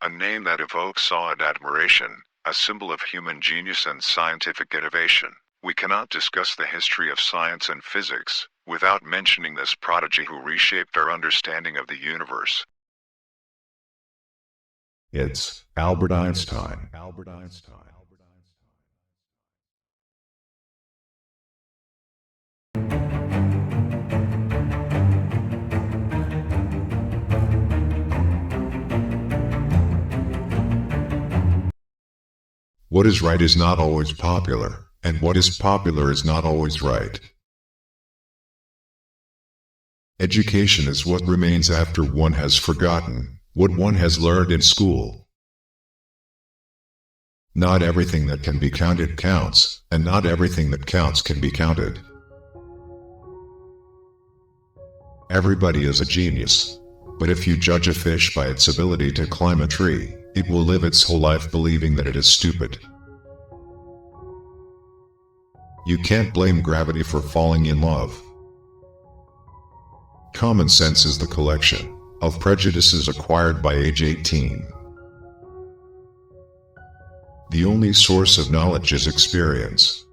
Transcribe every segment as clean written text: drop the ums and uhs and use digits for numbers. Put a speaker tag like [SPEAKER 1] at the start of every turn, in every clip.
[SPEAKER 1] A name that evokes awe and admiration, a symbol of human genius and scientific innovation. We cannot discuss the history of science and physics without mentioning this prodigy who reshaped our understanding of the universe.
[SPEAKER 2] It's Albert Einstein. What is right is not always popular, and what is popular is not always right. Education is what remains after one has forgotten what one has learned in school. Not everything that can be counted counts, and not everything that counts can be counted. Everybody is a genius, but if you judge a fish by its ability to climb a tree, it will live its whole life believing that it is stupid. You can't blame gravity for falling in love. Common sense is the collection of prejudices acquired by age 18. The only source of knowledge is experience.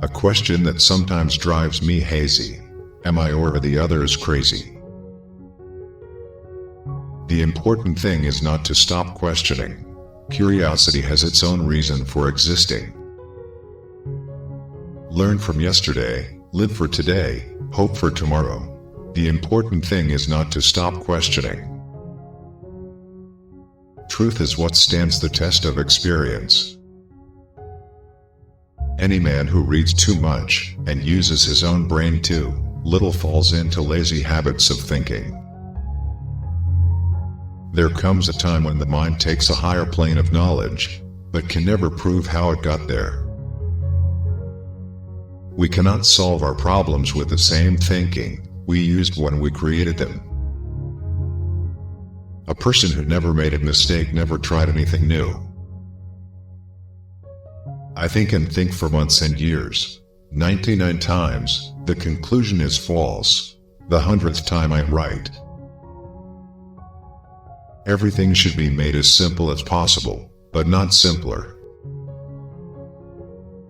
[SPEAKER 2] A question that sometimes drives me hazy: am I or are the others crazy? The important thing is not to stop questioning. Curiosity has its own reason for existing. Learn from yesterday, live for today, hope for tomorrow. The important thing is not to stop questioning. Truth is what stands the test of experience. Any man who reads too much and uses his own brain too little falls into lazy habits of thinking. There comes a time when the mind takes a higher plane of knowledge, but can never prove how it got there. We cannot solve our problems with the same thinking we used when we created them. A person who never made a mistake never tried anything new. I think and think for months and years. 99 times, the conclusion is false. The 100th time I'm right. Everything should be made as simple as possible, but not simpler.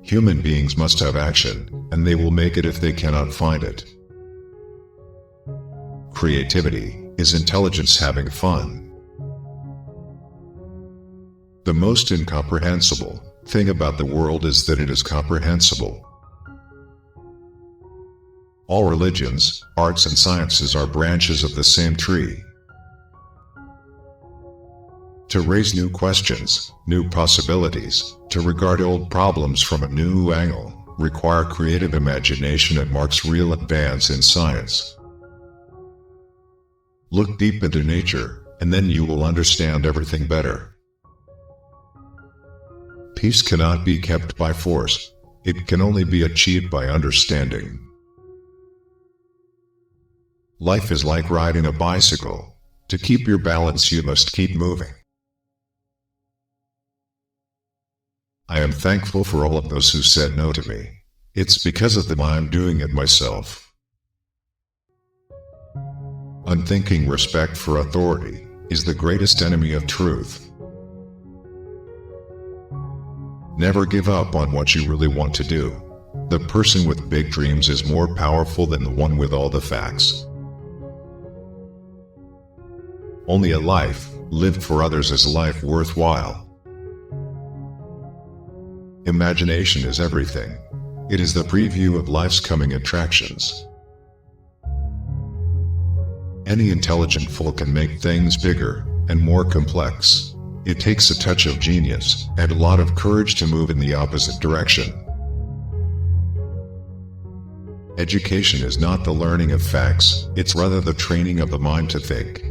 [SPEAKER 2] Human beings must have action, and they will make it if they cannot find it. Creativity is intelligence having fun. The most incomprehensible thing about the world is that it is comprehensible. All religions, arts and sciences are branches of the same tree. To raise new questions, new possibilities, to regard old problems from a new angle, require creative imagination and marks real advance in science. Look deep into nature, and then you will understand everything better. Peace cannot be kept by force. It can only be achieved by understanding. Life is like riding a bicycle. To keep your balance, you must keep moving. I am thankful for all of those who said no to me. It's because of them I'm doing it myself. Unthinking respect for authority is the greatest enemy of truth. Never give up on what you really want to do. The person with big dreams is more powerful than the one with all the facts. Only a life lived for others is a life worthwhile. Imagination is everything. It is the preview of life's coming attractions. Any intelligent fool can make things bigger and more complex. It takes a touch of genius and a lot of courage to move in the opposite direction. Education is not the learning of facts, it's rather the training of the mind to think.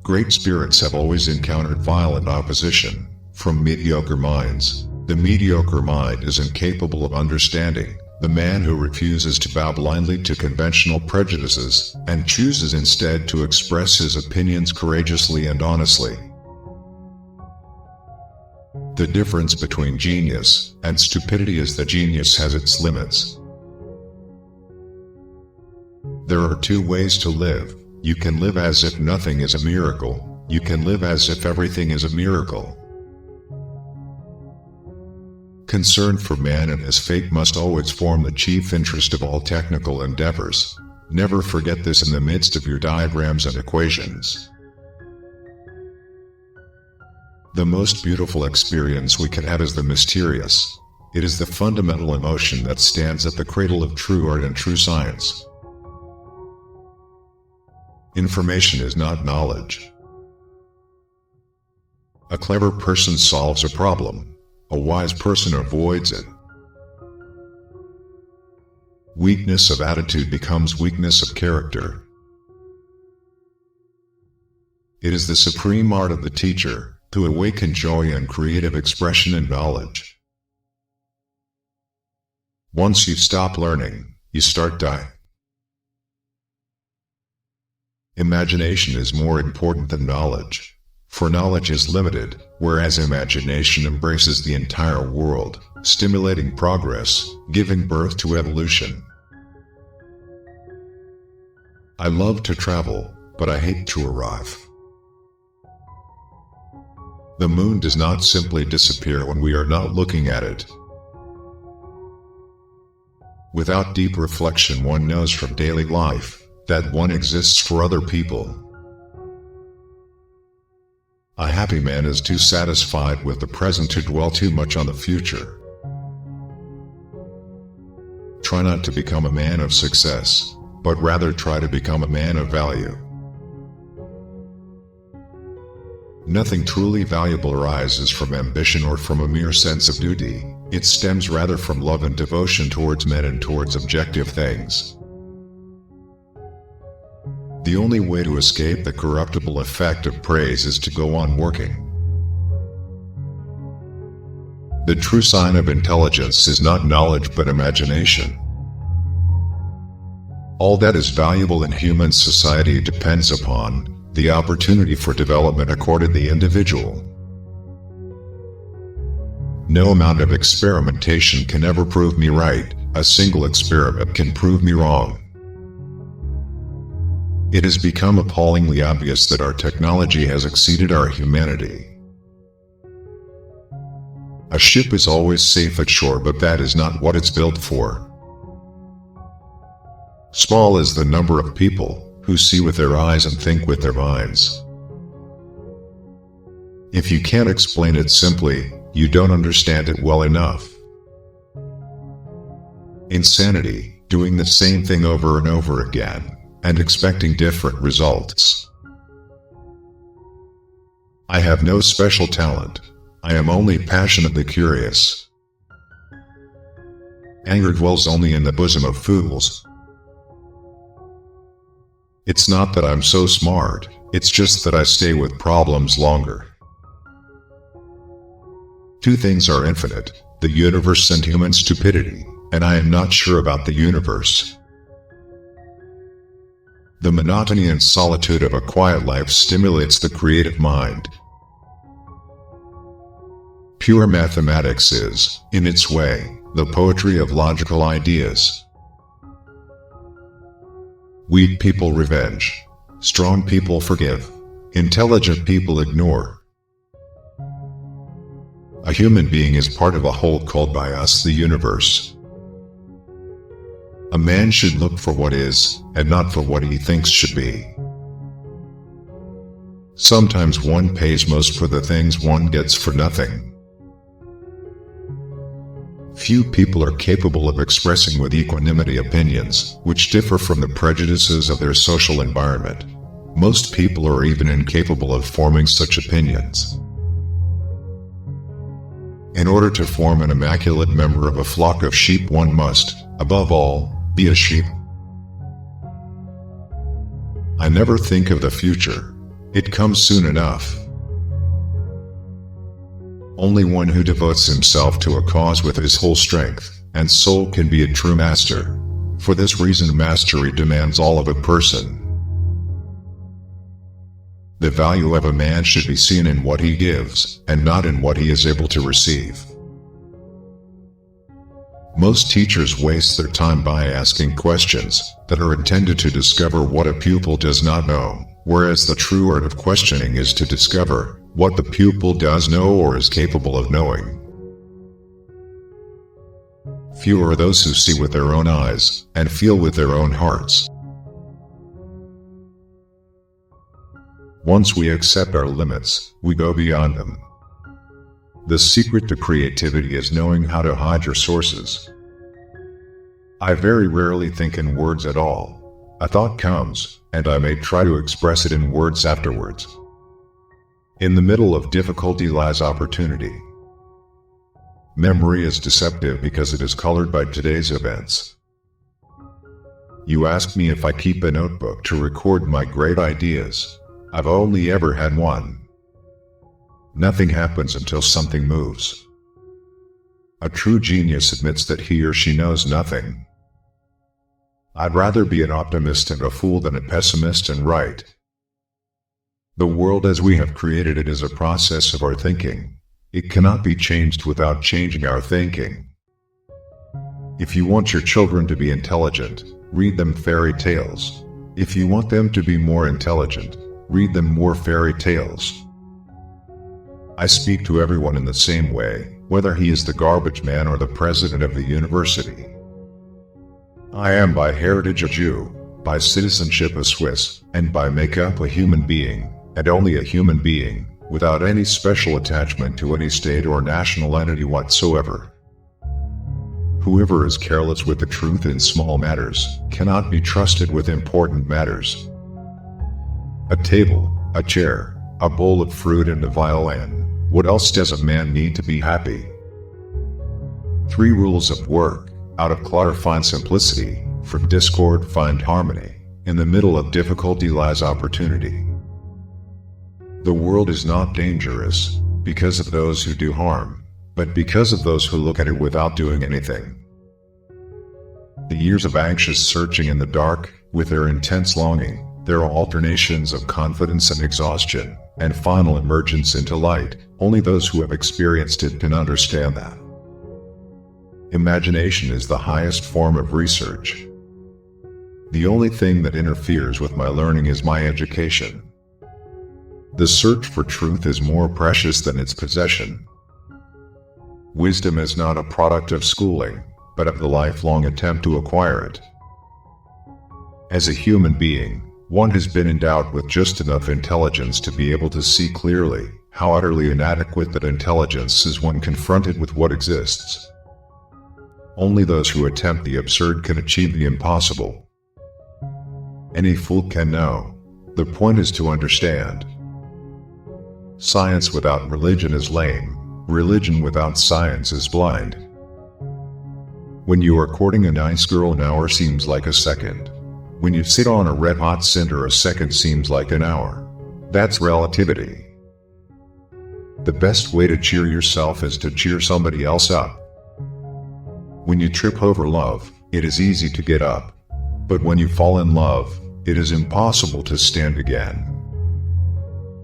[SPEAKER 2] Great spirits have always encountered violent opposition from mediocre minds. The mediocre mind is incapable of understanding the man who refuses to bow blindly to conventional prejudices and chooses instead to express his opinions courageously and honestly. The difference between genius and stupidity is that genius has its limits. There are two ways to live: You can live as if nothing is a miracle. You can live as if everything is a miracle. Concern for man and his fate must always form the chief interest of all technical endeavors. Never forget this in the midst of your diagrams and equations. The most beautiful experience we can have is the mysterious. It is the fundamental emotion that stands at the cradle of true art and true science. Information is not knowledge. A clever person solves a problem. A wise person avoids it. Weakness of attitude becomes weakness of character. It is the supreme art of the teacher to awaken joy and creative expression and knowledge. Once you stop learning, you start dying. Imagination is more important than knowledge. For knowledge is limited, whereas imagination embraces the entire world, stimulating progress, giving birth to evolution. I love to travel, but I hate to arrive. The moon does not simply disappear when we are not looking at it. Without deep reflection, one knows from daily life that one exists for other people. A happy man is too satisfied with the present to dwell too much on the future. Try not to become a man of success, but rather try to become a man of value. Nothing truly valuable arises from ambition or from a mere sense of duty. It stems rather from love and devotion towards men and towards objective things. The only way to escape the corruptible effect of praise is to go on working. The true sign of intelligence is not knowledge but imagination. All that is valuable in human society depends upon the opportunity for development accorded the individual. No amount of experimentation can ever prove me right. A single experiment can prove me wrong. It has become appallingly obvious that our technology has exceeded our humanity. A ship is always safe at shore, but that is not what it's built for. Small is the number of people who see with their eyes and think with their minds. If you can't explain it simply, you don't understand it well enough. Insanity, doing the same thing over and over again, and expecting different results. I have no special talent. I am only passionately curious. Anger dwells only in the bosom of fools. It's not that I'm so smart, it's just that I stay with problems longer. Two things are infinite, the universe and human stupidity, and I am not sure about the universe. The monotony and solitude of a quiet life stimulates the creative mind. Pure mathematics is, in its way, the poetry of logical ideas. Weak people revenge. Strong people forgive. Intelligent people ignore. A human being is part of a whole called by us the universe. A man should look for what is, and not for what he thinks should be. Sometimes one pays most for the things one gets for nothing. Few people are capable of expressing with equanimity opinions which differ from the prejudices of their social environment. Most people are even incapable of forming such opinions. In order to form an immaculate member of a flock of sheep, one must, above all, be a sheep. I never think of the future. It comes soon enough. Only one who devotes himself to a cause with his whole strength and soul can be a true master. For this reason, mastery demands all of a person. The value of a man should be seen in what he gives, and not in what he is able to receive. Most teachers waste their time by asking questions that are intended to discover what a pupil does not know, whereas the true art of questioning is to discover what the pupil does know or is capable of knowing. Few are those who see with their own eyes and feel with their own hearts. Once we accept our limits, we go beyond them. The secret to creativity is knowing how to hide your sources. I very rarely think in words at all. A thought comes, and I may try to express it in words afterwards. In the middle of difficulty lies opportunity. Memory is deceptive because it is colored by today's events. You ask me if I keep a notebook to record my great ideas. I've only ever had one. Nothing happens until something moves. A true genius admits that he or she knows nothing. I'd rather be an optimist and a fool than a pessimist and right. The world as we have created it is a process of our thinking. It cannot be changed without changing our thinking. If you want your children to be intelligent, read them fairy tales. If you want them to be more intelligent, read them more fairy tales. I speak to everyone in the same way, whether he is the garbage man or the president of the university. I am by heritage a Jew, by citizenship a Swiss, and by makeup a human being, and only a human being, without any special attachment to any state or national entity whatsoever. Whoever is careless with the truth in small matters cannot be trusted with important matters. A table, a chair, a bowl of fruit and a violin. What else does a man need to be happy? 3 rules of work. Out of clutter find simplicity, from discord find harmony. In the middle of difficulty lies opportunity. The world is not dangerous because of those who do harm, but because of those who look at it without doing anything. The years of anxious searching in the dark, with their intense longing, their alternations of confidence and exhaustion, and final emergence into light, only those who have experienced it can understand that. Imagination is the highest form of research. The only thing that interferes with my learning is my education. The search for truth is more precious than its possession. Wisdom is not a product of schooling, but of the lifelong attempt to acquire it. As a human being, one has been endowed with just enough intelligence to be able to see clearly how utterly inadequate that intelligence is when confronted with what exists. Only those who attempt the absurd can achieve the impossible. Any fool can know. The point is to understand. Science without religion is lame. Religion without science is blind. When you are courting a nice girl, an hour seems like a second. When you sit on a red-hot cinder, a second seems like an hour. That's relativity. The best way to cheer yourself is to cheer somebody else up. When you trip over love, it is easy to get up. But when you fall in love, it is impossible to stand again.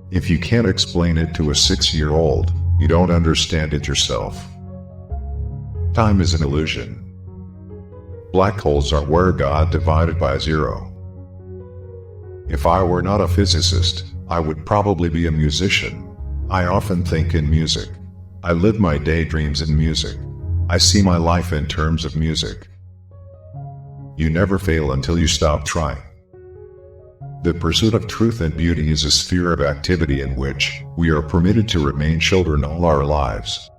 [SPEAKER 2] If you can't explain it to a 6-year-old, you don't understand it yourself. Time is an illusion. Black holes are where God divided by 0. If I were not a physicist, I would probably be a musician. I often think in music. I live my daydreams in music. I see my life in terms of music. You never fail until you stop trying. The pursuit of truth and beauty is a sphere of activity in which we are permitted to remain children all our lives.